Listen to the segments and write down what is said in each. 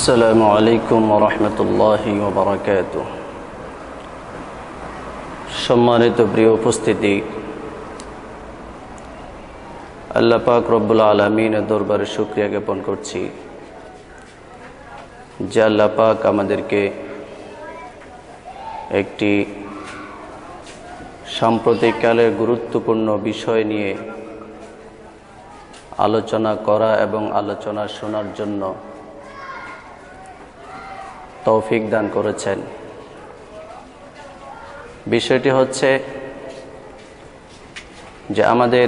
আসসালামু আলাইকুম ওয়া রাহমাতুল্লাহি ওয়া বারাকাতুহু। সম্মানিত প্রিয় উপস্থিতি, আল্লাহ পাক রব্বুল আলামিনের দরবারে শুকরিয়া জ্ঞাপন করছি যে আল্লাহ পাক আমাদেরকে একটি সাম্প্রতিককালের গুরুত্বপূর্ণ বিষয় নিয়ে আলোচনা করা এবং আলোচনা শোনার জন্য তৌফিক দান করেছেন। বিষয়টি হচ্ছে যে আমাদের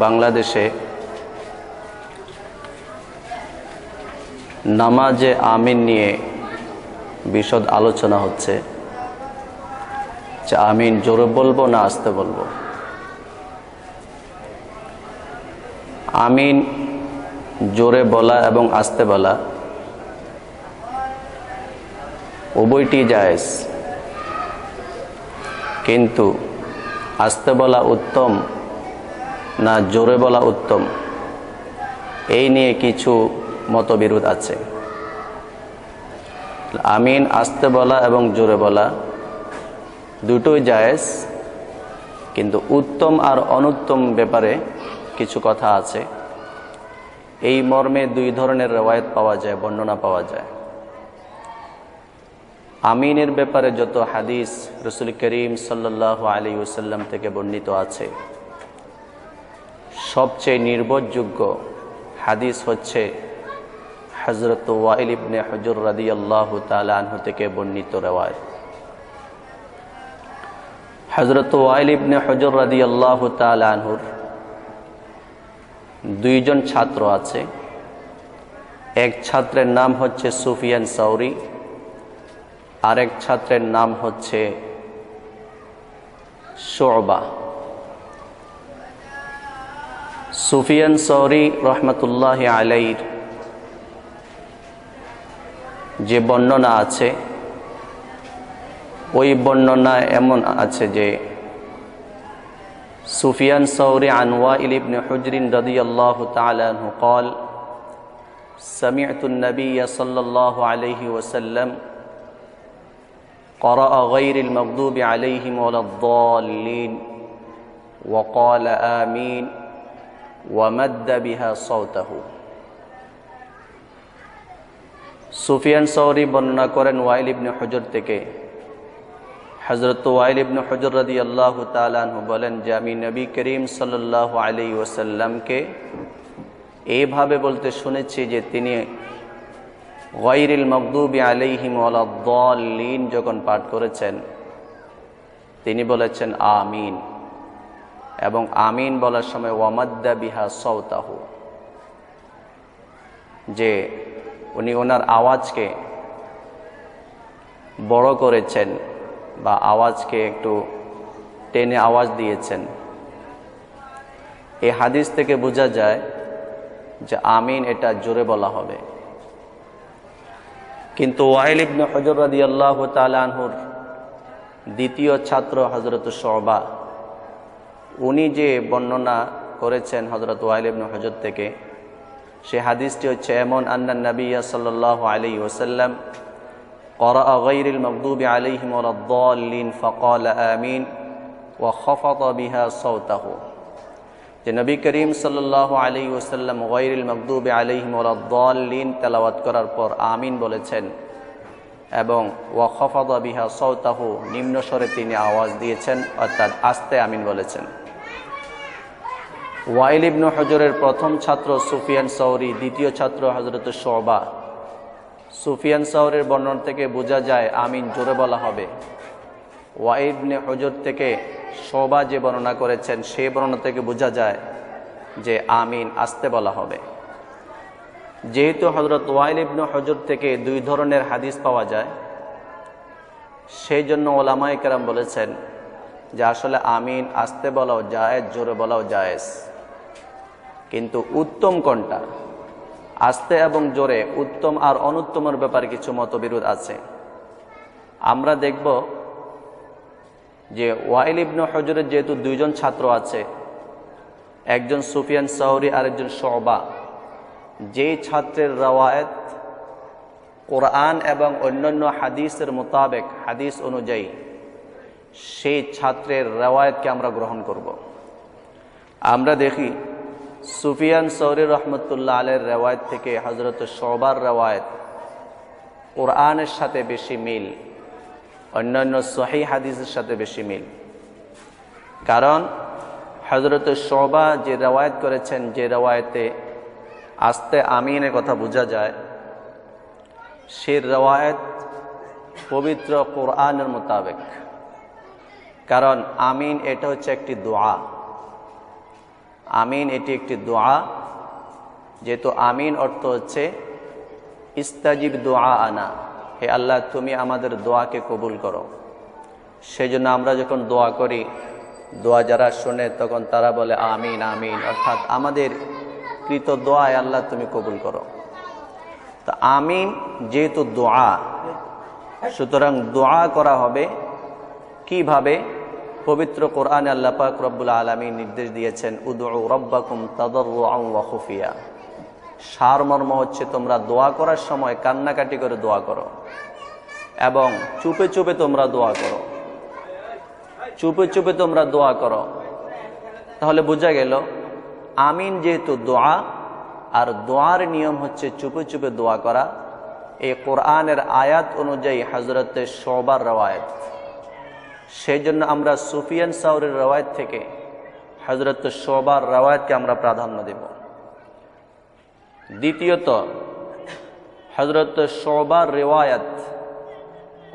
বাংলাদেশে নামাজে আমিন নিয়ে বিশদ আলোচনা হচ্ছে যে আমিন জোরে বলবো না আস্তে বলবো। আমিন জোরে বলা এবং আস্তে বলা উভয়টি জায়েজ, কিন্তু আস্তে বলা উত্তম না জোরে বলা উত্তম, এই নিয়ে কিছু মতবিরোধ আছে। আমিন আস্তে বলা এবং জোরে বলা দুটোই জায়েজ, কিন্তু উত্তম আর অনুত্তম ব্যাপারে কিছু কথা আছে। এই মর্মে দুই ধরনের রিওয়ায়াত পাওয়া যায়, বর্ণনা পাওয়া যায়। আমিনের ব্যাপারে যত হাদিস রাসূল করিম সাল্লাল্লাহু আলাইহি ওয়াসাল্লাম থেকে বর্ণিত আছে, সবচেয়ে নির্ভরযোগ্য হাদিস হচ্ছে হযরত ওয়াইল ইবনে হুজর রাদিয়াল্লাহু তাআলা আনহু থেকে বর্ণিত রিওয়ায়াত। হযরত ওয়াইল ইবনে হুজর রাদিয়াল্লাহু তাআলা আনহুর দুইজন ছাত্র আছে। এক ছাত্রের নাম হচ্ছে সুফিয়ান সাওরি, আরেক ছাত্রের নাম হচ্ছে শুবা। সুফিয়ান সাওরি রহমাতুল্লাহি আলাইহির যে বর্ণনা আছে, ওই বর্ণনায় এমন আছে যে সুফিয়ান সাওরি আন ওয়াইল ইবনে হুজর রাদিয়াল্লাহু তাআলা আনহু قال سمعت النبي صلى الله عليه وسلم قرأ غير المغضوب عليهم ولا الضالين وقال آمين ومد بها صوته। সুফিয়ান সাওরি বর্ণনা করেন ওয়াইল ইবনে হুজর থেকে। হযরত ওয়াইল ইবনে হুজর রাদিয়াল্লাহু তাআলা আনহু বলেন যে আমি নবী করিম সাল্লাল্লাহু আলাইহি ওয়াসাল্লামকে এইভাবে বলতে শুনেছি যে তিনি গায়রিল মাগদুবি আলাইহিম ওয়ালাদ-দাল্লিন যখন পাঠ করেছেন, তিনি বলেছেন আমিন, এবং আমিন বলার সময় ওয়ামাদ্দা বিহা সাওতাহু, যে উনি ওনার আওয়াজকে বড় করেছেন বা আওয়াজকে একটু টেনে আওয়াজ দিয়েছেন। এই হাদিস থেকে বোঝা যায় যে আমিন এটা জোরে বলা হবে। কিন্তু ওয়াইল ইবনে হুজর রাদিয়াল্লাহু তাআলা আনহুর দ্বিতীয় ছাত্র হযরত শুবা, উনি যে বর্ণনা করেছেন হযরত ওয়াইল ইবনে হুজর থেকে, সে হাদিসটি হচ্ছে এমন আন্নান নবিয়্য সাল্লাল্লাহু আলাইহি ওয়াসাল্লাম قرأ غير المغضوب عليهم ولا الضالين فقال آمين وخفض بها صوته, যে নবী করিম সাল্লাল্লাহু আলাইহি ওয়াসাল্লাম গায়রিল মাগদুবি আলাইহিম ওয়ালাদ-দাল্লিন তেলাওয়াত করার পর আমিন বলেছেন এবং ওয়া খাফাদা বিহা সাওতাহু নিম্ন স্বরে তিনি আওয়াজ দিয়েছেন, অর্থাৎ আস্তে আমিন বলেছেন। ওয়াইল ইবনে হুজরের প্রথম ছাত্র সুফিয়ান সাওরি, দ্বিতীয় ছাত্র হযরত শুবা। সুফিয়ান সাওরির বর্ণনা থেকে বোঝা যায় আমিন জোরে বলা হবে। ওয়াইল ইবনে হুজর থেকে শুবা যে বর্ণনা করেছেন, সেই বর্ণনা থেকে বোঝা যায় যে আমিন আস্তে বলা হবে। যেহেতু হযরত ওয়াইল ইবনে হুজর থেকে দুই ধরনের হাদিস পাওয়া যায়, সেই জন্য ওলামায়ে কেরাম বলেছেন যে আসলে আমিন আস্তে বলাও জায়েজ, জোরে বলাও জায়েজ, কিন্তু উত্তম কোনটা, আস্তে এবং জোরে, উত্তম আর অনুত্তমের ব্যাপারে কিছু মতবিরোধ আছে। আমরা দেখব যে ওয়াইল ইবনে হুজরের যেহেতু দুইজন ছাত্র আছে, একজন সুফিয়ান সাওরি আর একজন শুবা, যেই ছাত্রের রওয়ায়াত কোরআন এবং অন্যান্য হাদিসের মোতাবেক, হাদিস অনুযায়ী সেই ছাত্রের রেওয়ায়েতকে আমরা গ্রহণ করব। আমরা দেখি সুফিয়ান সৌরি রহমতুল্লাহ আলাইহির রেওয়ায়েত থেকে হযরত শুবার রেওয়ায়েত কোরআনের সাথে বেশি মিল, অন্যান্য সহিহ হাদিসের সাথে বেশি মিল। কারণ হযরত শুবা যে রেওয়ায়েত করেছেন, যে রেওয়ায়েতে আস্তে আমিনের কথা বোঝা যায়, সে রেওয়ায়েত পবিত্র কোরআনের মোতাবেক। কারণ আমিন এটা হচ্ছে একটি দোয়া, আমিন এটি একটি দোয়া। যেহেতু আমিন অর্থ হচ্ছে ইস্তাজিব দোয়া আনা, হে আল্লাহ তুমি আমাদের দোয়াকে কবুল করো। সেই জন্য আমরা যখন দোয়া করি, দোয়া যারা শোনে তখন তারা বলে আমিন আমিন, অর্থাৎ আমাদের কৃত দোয়ায় আল্লাহ তুমি কবুল করো। তো আমিন যেহেতু দোয়া, সুতরাং দোয়া করা হবে কিভাবে? পবিত্র কোরআনে আল্লাহ পাক রব্বুল আলামিন নির্দেশ দিয়েছেন, উদউ রাব্বাকুম তাদাররুআন ওয়া খুফিয়া। সারমর্ম হচ্ছে তোমরা দোয়া করার সময় কান্নাকাটি করে দোয়া করো এবং চুপে চুপে তোমরা দোয়া করো, চুপে চুপে তোমরা দোয়া করো। তাহলে বোঝা গেল আমিন যেহেতু দোয়া, আর দোয়ার নিয়ম হচ্ছে চুপে চুপে দোয়া করা। এই কোরআনের আয়াত অনুযায়ী হযরত শুবার রওয়ায়াত, সেই জন্য আমরা সুফিয়ান সাউরির রওয়ায়াত থেকে হযরত শুবার রওয়ায়াতকে আমরা প্রাধান্য দেব। দ্বিতীয়ত, হযরত শুবার রিওয়ায়াত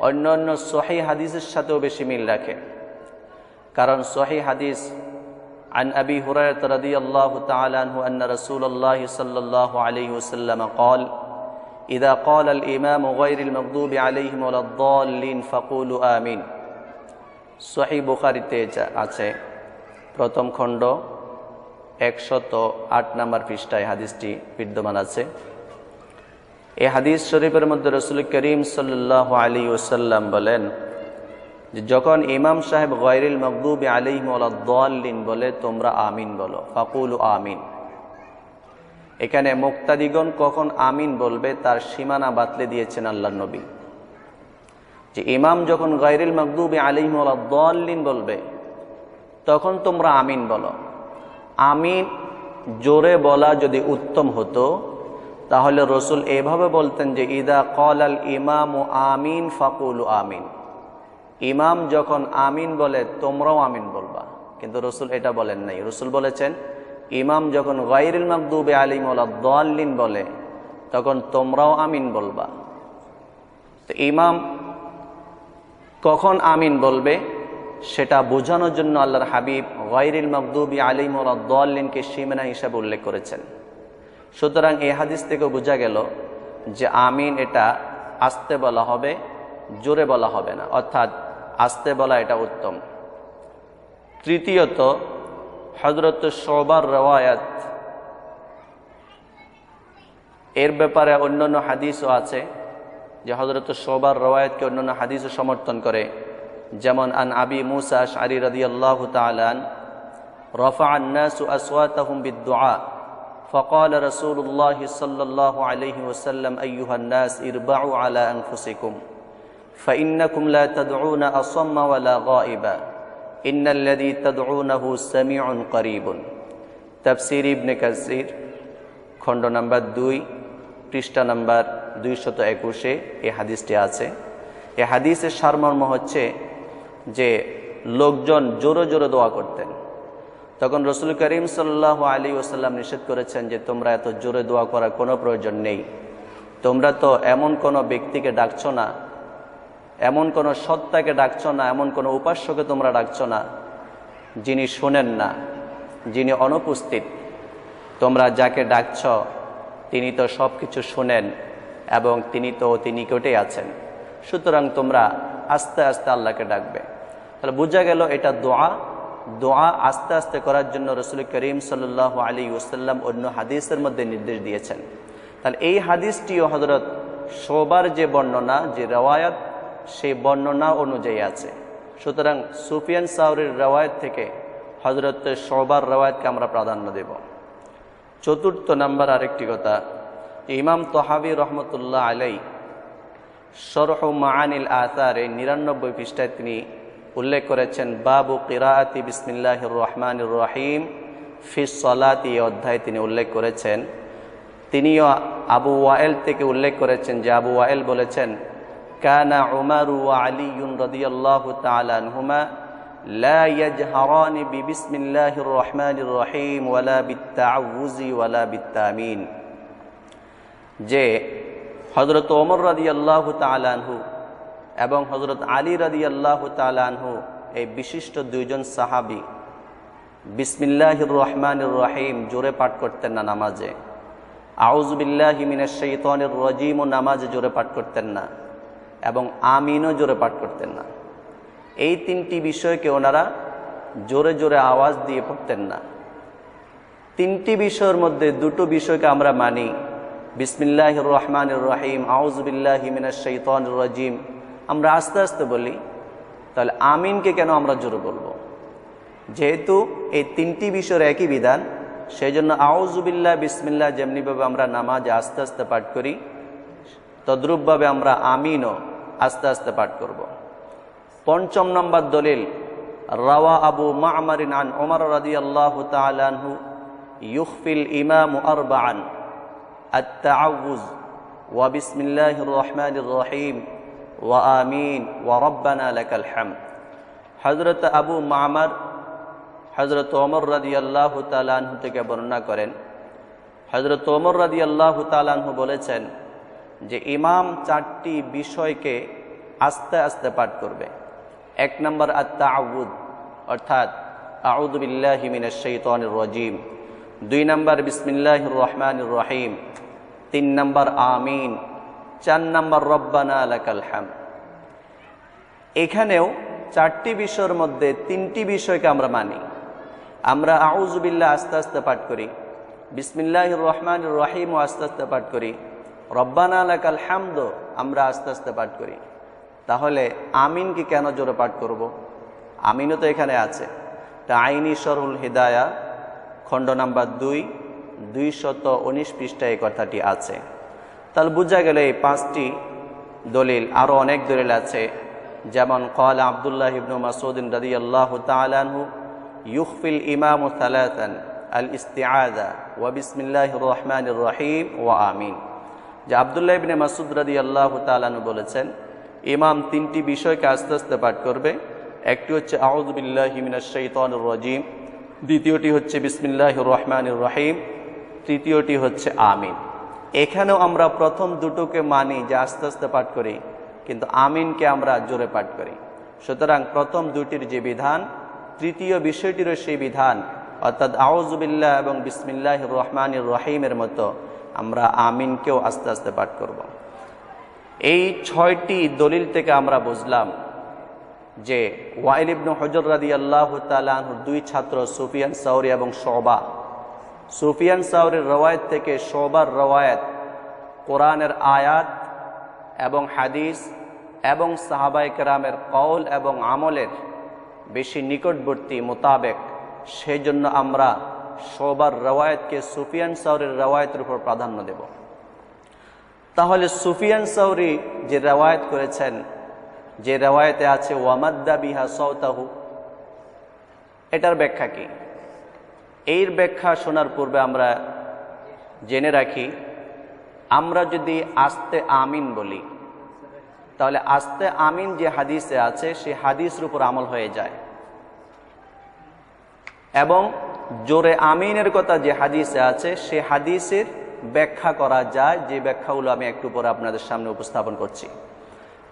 অন্যান্য সহিহ হাদিসের সাথেও বেশি মিল রাখে। কারণ সহিহ হাদিস عن أبي هريرة رضي الله تعالى عنه أن رسول الله صلى الله عليه وسلم قال إذا قال الإمام غير المغضوب عليهم ولا الضالين فقولوا آمين। সহিহ বুখারীতে আছে, প্রথম খণ্ড 108 নম্বর পৃষ্ঠায় হাদিসটি বিদ্যমান আছে। এই হাদিস শরীফের মধ্যে রাসূল করিম সাল্লাল্লাহু আলাইহি ওয়াসাল্লাম বলেন যে যখন ইমাম সাহেব গায়রিল মাগদুবি আলাইহিম ওয়ালাদ-দাল্লিন বলে তোমরা আমিন বলো, ফাকুলু আমিন। এখানে মুক্তাদিগণ কখন আমিন বলবে তার সীমানা বাতলে দিয়েছেন আল্লাহর নবী। যে ইমাম যখন গায়রিল মাগদুবি আলাইহিম ওয়ালাদ-দাল্লিন বলবে তখন তোমরা আমিন বলো। আমিন জোরে বলা যদি উত্তম হতো তাহলে রসুল এভাবে বলতেন যে ইদা ক্বালাল ইমামু আমিন ফাকুলু আমিন। ইমাম যখন আমিন বলে তোমরাও আমিন বলবা, কিন্তু রসুল এটা বলেন নাই। রসুল বলেছেন ইমাম যখন গায়রিল মাগদুবি আলাইহিম ওয়ালাদ-দাল্লিন বলে তখন তোমরাও আমিন বলবা। তো ইমাম কখন আমিন বলবে সেটা বোঝানোর জন্য আল্লাহর হাবিব গায়রিল মাগদুবি আলাইহিম ওয়ালাদ-দাল্লিনকে সীমানা হিসাবে উল্লেখ করেছেন। সুতরাং এই হাদিস থেকে বোঝা গেল যে আমিন এটা আস্তে বলা হবে, জোরে বলা হবে না, অর্থাৎ আস্তে বলা এটা উত্তম। তৃতীয়ত, হযরত শুবার রওয়ায়াত, এর ব্যাপারে অন্যান্য হাদিসও আছে যে হযরত শুবার রওয়ায়াতকে অন্যান্য হাদিসও সমর্থন করে। যেমন আন আবি মুসা আশআরী রাদিয়াল্লাহু তাআলা আন রাফা'a আন-নাসু আসওয়াতাহুম বিদ-দুআ فقال رسول الله صلى الله عليه وسلم أيها الناس اربعوا على أنفسكم فإنكم لا تدعون أصم ولا غائبا إن الذي تدعونه سميع قريب। তাফসীর ইবনে কাসির খণ্ড নাম্বার 2 পৃষ্ঠা নাম্বার 221 এই হাদিসটি আছে। এই হাদিসের সারমর্ম হচ্ছে যে লোকজন জোরে জোরে দোয়া করতেন, তখন রসুল করিম সাল্লাল্লাহু আলাইহি ওয়াসাল্লাম নিষেধ করেছেন যে তোমরা এত জোরে দোয়া করার কোনো প্রয়োজন নেই। তোমরা তো এমন কোনো ব্যক্তিকে ডাকছো না, এমন কোনো সত্তাকে ডাকছো না, এমন কোনো উপাস্যকে তোমরা ডাকছো না যিনি শোনেন না, যিনি অনুপস্থিত। তোমরা যাকে ডাকছ তিনি তো সব কিছু শোনেন এবং তিনি তো অতি নিকটেই আছেন। সুতরাং তোমরা আস্তে আস্তে আল্লাহকে ডাকবে। তাহলে বোঝা গেল এটা দোয়া। দোয়া আস্তে আস্তে করার জন্য রাসূল করিম সাল্লাল্লাহু আলাইহি ওয়াসাল্লাম অন্য হাদিসের মধ্যে নির্দেশ দিয়েছেন। তাহলে এই হাদিসটিও হযরত শুবার যে বর্ণনা, যে রওয়ায়াত, সেই বর্ণনা অনুযায়ী আছে। সুতরাং সুফিয়ান সাউরির রওয়ায়াত থেকে হযরত শুবার রওয়ায়াতকে আমরা প্রাধান্য দেব। চতুর্থ নাম্বার আরেকটি কথা, ইমাম তহাবী রহমতুল্লাহ আলাইহি শরহ মাআনিল আসার এই ৯৯ পৃষ্ঠায় তিনি উল্লেখ করেছেন বাবু কিরাআতি বিসমিল্লাহির রহমানির রহিম ফিস সালাতি অধ্যায় তিনি উল্লেখ করেছেন। তিনিও আবু ওয়াইল থেকে উল্লেখ করেছেন যে আবু ওয়াইল বলেছেন কানা উমারু ওয়া আলিয়ুন রাদিয়াল্লাহু তাআলা আনহুমা লা ইয়াজহারানি বিবিসমিল্লাহির রহমানির রহিম ওয়ালা বিত্তাআউযি ওয়ালা বিত্তামিন, যে হযরত ওমর রাদিয়াল্লাহু তাআলা আনহু এবং হযরত আলী রাদিয়াল্লাহু তাআলা আনহু এই বিশিষ্ট দুইজন সাহাবী বিসমিল্লাহির রহমানির রহিম জোরে পাঠ করতেন না নামাজে, আউযু বিল্লাহি মিনাশ শাইতানির রাজীম নামাজে জোরে পাঠ করতেন না, এবং আমিনও জোরে পাঠ করতেন না। এই তিনটি বিষয়কে ওনারা জোরে জোরে আওয়াজ দিয়ে পড়তেন না। তিনটি বিষয়ের মধ্যে দুটো বিষয়কে আমরা মানি, বিসমিল্লাহির রহমানির রহিম, আউযু বিল্লাহি মিনাশ শাইতানির রাজীম আমরা আস্তে আস্তে বলি, তাহলে আমিনকে কেন আমরা জোরে বলবো? যেহেতু এই তিনটি বিষয়ের একই বিধান, সেই জন্য আউযু বিল্লাহ বিসমিল্লাহ যেমনিভাবে আমরা নামাজে আস্তে আস্তে পাঠ করি, তদ্রূপভাবে আমরা আমিনও আস্তে আস্তে পাঠ করব। পঞ্চম নম্বর দলিল, রাওয়া আবু মা'মারিন আন ওমর রাদিয়াল্লাহু তাআলা আনহু ইউখফিল ইমামু আরবাআন আত-তাআউযু ওয়া বিসমিল্লাহির রহমানির রহিম ওয়া আমিন ওয়া রাব্বানা লাকাল হামদ। হযরত আবু মা'মার হযরত ওমর রাদিয়াল্লাহু তাআলা আনহু থেকে বর্ণনা করেন, হযরত ওমর রাদিয়াল্লাহু তাআলা আনহু বলেছেন যে ইমাম চারটি বিষয়কে আস্তে আস্তে পাঠ করবে। এক নম্বর আত-তাআউযু অর্থাৎ আউযু বিল্লাহি মিনাশ শাইতানির রাজীম, দুই নম্বর বিসমিল্লাহির রহমানির রহিম, তিন নম্বর আমিন, চার নম্বর রব্বানা লাকাল হামদ। এখানেও চারটি বিষয়ের মধ্যে তিনটি বিষয়কে আমরা মানি। আমরা আউযু বিল্লাহ আস্তে আস্তে পাঠ করি, বিসমিল্লাহির রহমানির রহিম আস্তে আস্তে পাঠ করি, রব্বানা লাকাল হামদ আমরা আস্তে আস্তে পাঠ করি। তাহলে আমিনকে কেন জোরে পাঠ করব? আমিনও তো এখানে আছে। তা আইনি শরহুল হিদায়া খণ্ড নাম্বার 2 219 পৃষ্ঠায় এই কথাটি আছে। তাহলে বোঝা গেল এই পাঁচটি দলিল, আরও অনেক দলিল আছে, যেমন ক্বালা আব্দুল্লাহ ইবনে মাসউদ রাদিয়াল্লাহু তাআলা আনহু ইউখফিল ইমামু সালাসান আল ইস্তিআযা ওয়া বিসমিল্লাহির রহমানির রহিম ওয়া আমিন, যে আব্দুল্লাহ ইবনে মাসউদ রাদিয়াল্লাহু তাআলা আনহু বলেছেন ইমাম তিনটি বিষয়কে আস্তে আস্তে পাঠ করবে। একটি হচ্ছে আউযু বিল্লাহি মিনাশ শাইতানির রাজীম, দ্বিতীয়টি হচ্ছে বিসমিল্লাহির রহমানির রহিম, তৃতীয়টি হচ্ছে আমিন। এখানেও আমরা প্রথম দুটোকে মানি যে আস্তে আস্তে পাঠ করি, কিন্তু আমিনকে আমরা জোরে পাঠ করি। সুতরাং প্রথম দুটির যে বিধান, তৃতীয় বিষয়টিরও সেই বিধান, অর্থাৎ আউযু বিল্লাহ এবং বিসমিল্লাহির রহমানির রহিমের মতো আমরা আমিনকেও আস্তে আস্তে পাঠ করব। এই 6টি দলিল থেকে আমরা বুঝলাম যে ওয়াইল ইবনে হুজর রাদিয়াল্লাহু তাআলা আনহুর দুই ছাত্র সুফিয়ান সাওরী এবং শুবা, সুফিয়ান সাওরীর রওয়ায়াত থেকে শুবার রওয়ায়াত কোরআনের আয়াত এবং হাদিস এবং সাহাবায়ে কেরামের কওল এবং আমলের বেশি নিকটবর্তী মোতাবেক, সেই জন্য আমরা শুবার রওয়ায়াতকে সুফিয়ান সাওরীর রওয়ায়াতের উপর প্রাধান্য দেব। তাহলে সুফিয়ান সাওরী যে রওয়ায়াত করেছেন, যে রওয়ায়াতে আছে ওয়ামাদ্দা বিহা সাওতাহু, এটার ব্যাখ্যা কি? এর ব্যাখ্যা শোনার পূর্বে আমরা জেনে রাখি, আমরা যদি আস্তে আমিন বলি, তাহলে আস্তে আমিন যে হাদিসে আছে সেই হাদিসের উপর আমল হয়ে যায়, এবং জোরে আমিনের কথা যে হাদিসে আছে সে হাদিসের ব্যাখ্যা করা যায়, যে ব্যাখ্যাগুলো আমি একটু পরে আপনাদের সামনে উপস্থাপন করছি।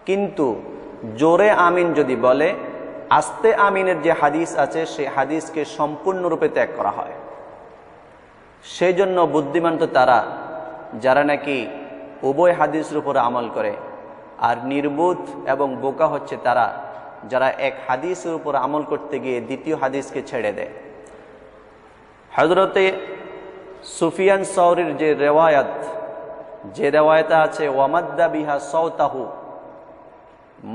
কিন্তু জোরে আমিন যদি বলে, আস্তে আমিনের যে হাদিস আছে সেই হাদিসকে সম্পূর্ণরূপে ত্যাগ করা হয়। সেই জন্য বুদ্ধিমান তো তারা যারা নাকি উভয় হাদিসের উপরে আমল করে, আর নির্বোধ এবং বোকা হচ্ছে তারা যারা এক হাদিসের উপর আমল করতে গিয়ে দ্বিতীয় হাদিসকে ছেড়ে দেয়। হযরতে সুফিয়ান সাওরীর যে রেওয়ায়াত আছে ওয়ামাদ্দা বিহা সাওতাহু,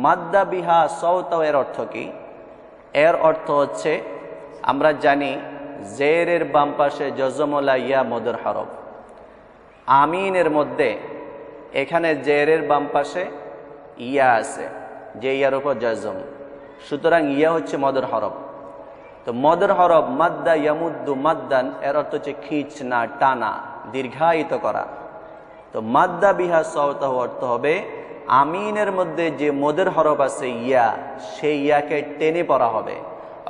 মাদ্দা বিহা সাওতাহু এর অর্থ কি? এর অর্থ হচ্ছে, আমরা জানি জেরের বাম পাশে জজমলা ইয়া মদের হরফ, আমিনের মধ্যে এখানে জেরের বাম পাশে ইয়া আছে, যে ইয়ার উপর জজম। সুতরাং ইয়া হচ্ছে মদের হরফ। তো মদের হরফ মাদ্দা ইয়ামুদ্দু মাদ্দান, এর অর্থ হচ্ছে খিঁচনা, টানা, দীর্ঘায়িত করা। তো মাদ্দা বিহা সাওতাহু অর্থ হবে আমিনের মধ্যে যে মদের হরফ আছে ইয়া, সেই ইয়াকে টেনে পড়া হবে।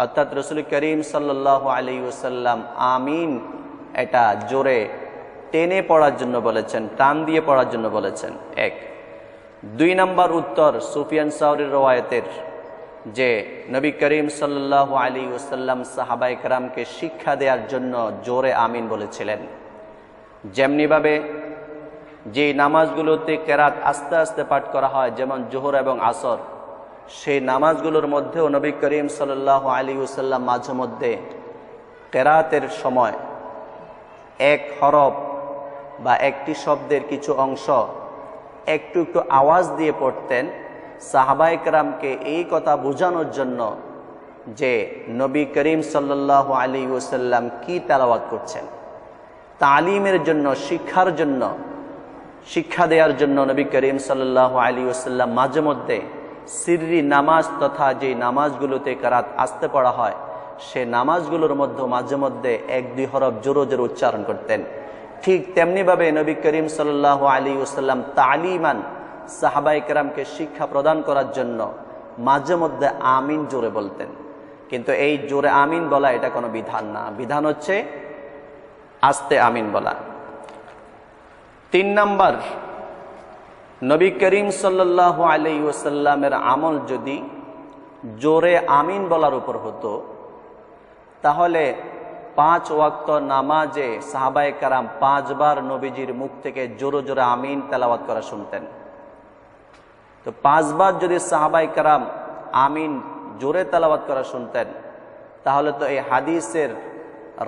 অর্থাৎ রাসূল করিম সাল্লাল্লাহু আলাইহি ওয়াসাল্লাম আমিন এটা জোরে টেনে পড়ার জন্য বলেছেন, টান দিয়ে পড়ার জন্য বলেছেন। এক। 2 নম্বর উত্তর সুফিয়ান সাওরীর রওয়ায়াতের, যে নবী করিম সাল্লাল্লাহু আলাইহি ওয়াসাল্লাম সাহাবায়ে কেরামকে শিক্ষা দেওয়ার জন্য জোরে আমিন বলেছিলেন। যেমনিভাবে যে নামাজগুলোতে কেরাত আস্তে আস্তে পাঠ করা হয়, যেমন জোহর এবং আসর, সেই নামাজগুলোর মধ্যেও নবী করিম সাল্লাল্লাহু আলাইহি ওয়াসাল্লাম মাঝে মধ্যে কেরাতের সময় এক হরফ বা একটি শব্দের কিছু অংশ একটু একটু আওয়াজ দিয়ে পড়তেন, সাহাবায়ে কেরামকে এই কথা বোঝানোর জন্য যে নবী করিম সাল্লাল্লাহু আলাইহি ওয়াসাল্লাম কি তেলাওয়াত করছেন। তালিমের জন্য, শিক্ষার জন্য, শিক্ষা দেওয়ার জন্য নবী করিম সাল্লাল্লাহু আলাইহি ওয়াসাল্লাম মাঝে মধ্যে সিররি নামাজ তথা যে নামাজগুলোতে কেরাত আস্তে পড়া হয়, সে নামাজগুলোর মধ্যে মাঝে মধ্যে 1-2 হরফ জোরে জোরে উচ্চারণ করতেন। ঠিক তেমনিভাবে নবী করিম সাল্লাল্লাহু আলাইহি ওয়াসাল্লাম তালিমান সাহাবায়ে কেরামকে শিক্ষা প্রদান করার জন্য মাঝে মধ্যে আমিন জোরে বলতেন। কিন্তু এই জোরে আমিন বলা এটা কোনো বিধান না, বিধান হচ্ছে আস্তে আমিন বলা। 3 নম্বর, নবী করিম সাল্লাল্লাহু আলাইহি ওয়াসাল্লামের আমল যদি জোরে আমিন বলার উপর হতো, তাহলে 5 ওয়াক্ত নামাজে সাহাবায়ে কেরাম 5 বার নবীজির মুখ থেকে জোরে জোরে আমিন তেলাওয়াত করা শুনতেন। তো 5 বার যদি সাহাবায়ে কেরাম আমিন জোরে তেলাওয়াত করা শুনতেন, তাহলে তো এই হাদিসের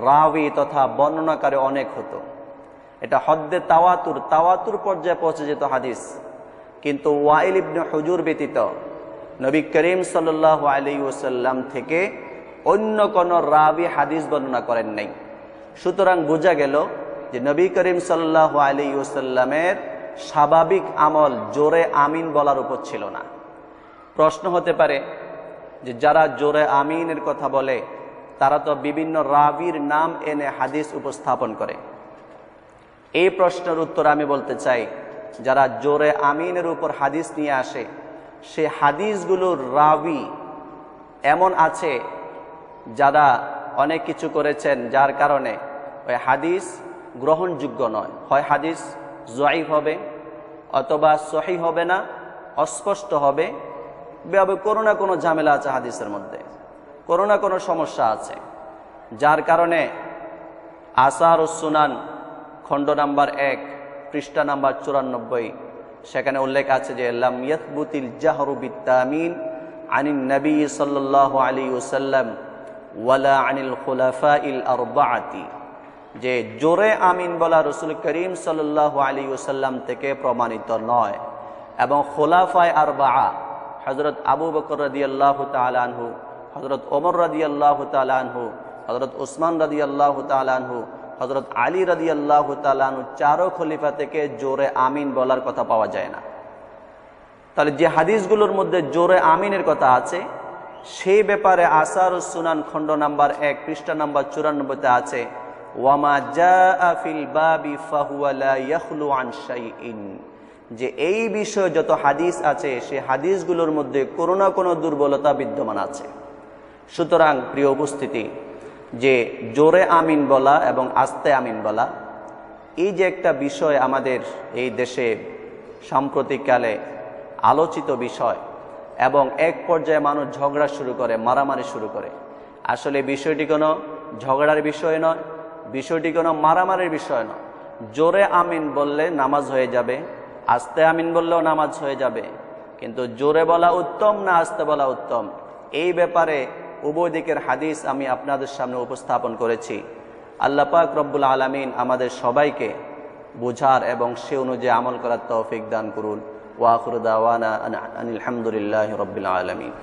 রাবি তথা বর্ণনাকারী অনেক হতো। এটা হদ্দে তাওয়াতুর পর্যায়ে পৌঁছে যেত হাদিস। কিন্তু ওয়াইল ইবনে হুজুর ব্যতীত নবী করিম সাল্লাল্লাহু আলাইহি ওয়াসাল্লাম থেকে অন্য কোন রাবি হাদিস বর্ণনা করেন নাই। সুতরাং বোঝা গেল যে নবী করিম সাল্লাল্লাহু আলাইহি ওয়াসাল্লামের স্বাভাবিক আমল জোরে আমিন বলার উপর ছিল না। প্রশ্ন হতে পারে যে যারা জোরে আমিনের কথা বলে, তারা তো বিভিন্ন রাবির নাম এনে হাদিস উপস্থাপন করে। এই প্রশ্নের উত্তর আমি বলতে চাই, যারা জোরে আমিনের উপর হাদিস নিয়ে আসে, সে হাদিসগুলোর রাবি এমন আছে যারা অনেক কিছু করেছেন, যার কারণে ওই হাদিস গ্রহণযোগ্য নয়। হয় হাদিস জয়ীফ হবে, অথবা সহিহ হবে না, অস্পষ্ট হবে, কোনো না কোনো ঝামেলা আছে হাদিসের মধ্যে, কোনো না কোনো সমস্যা আছে, যার কারণে আসারুস সুনান খণ্ড নাম্বার 1 পৃষ্ঠা নাম্বার 94 সেখানে উল্লেখ আছে যে লাম ইয়াথবুতিল জাহরু বিত্তামিন আনিন নবী সাল্লাল্লাহু আলাইহি ওয়াসাল্লাম ওয়ালা আনিল খুলাফাইল আরবাআতি, যে জোরে আমিন বলা রাসূল করিম সাল্লাল্লাহু আলাইহি ওয়াসাল্লাম থেকে প্রমাণিত নয়। এবং খুলাফায়ে আরবাআ হযরত আবু বকর রাদিয়াল্লাহু তাআলা আনহু, হযরত ওমর রাদিয়াল্লাহু তাআলা আনহু, হযরত উসমান রাদিয়াল্লাহু তাআলা আনহু, হযরত আলী রাদিয়াল্লাহু তাআলা আনহু, 4 খলিফা থেকে জোরে আমিন বলার কথা পাওয়া যায় না। তাহলে যে হাদিসগুলোর মধ্যে জোরে আমিনের কথা আছে, সেই ব্যাপারে আসারুস সুনান খণ্ড নাম্বার 1 পৃষ্ঠা নাম্বার 94-তে আছে ওয়ামা জাআ ফিল বাবি ফাহুয়া লা ইয়াখলু আন শাইইন, যে এই বিষয়ে যত হাদিস আছে, সেই হাদিসগুলোর মধ্যে কোনো না কোনো দুর্বলতা বিদ্যমান আছে। সুতরাং প্রিয় উপস্থিতি, যে জোরে আমিন বলা এবং আস্তে আমিন বলা, এই যে একটা বিষয় আমাদের এই দেশে সাম্প্রতিককালে আলোচিত বিষয়, এবং এক পর্যায়ে মানুষ ঝগড়া শুরু করে, মারামারি শুরু করে। আসলে বিষয়টি কোনো ঝগড়ার বিষয় নয়, বিষয়টি কোনো মারামারির বিষয় নয়। জোরে আমিন বললে নামাজ হয়ে যাবে, আস্তে আমিন বললেও নামাজ হয়ে যাবে, কিন্তু জোরে বলা উত্তম না আস্তে বলা উত্তম, এই ব্যাপারে উভয় দিকের হাদিস আমি আপনাদের সামনে উপস্থাপন করেছি। আল্লাহ পাক রব্বুল আলামিন আমাদের সবাইকে বুঝার এবং সে অনুযায়ী আমল করার তৌফিক দান করুন। ওয়া আখিরু দাওয়ানা আনিল হামদুলিল্লাহি রাব্বিল আলামিন।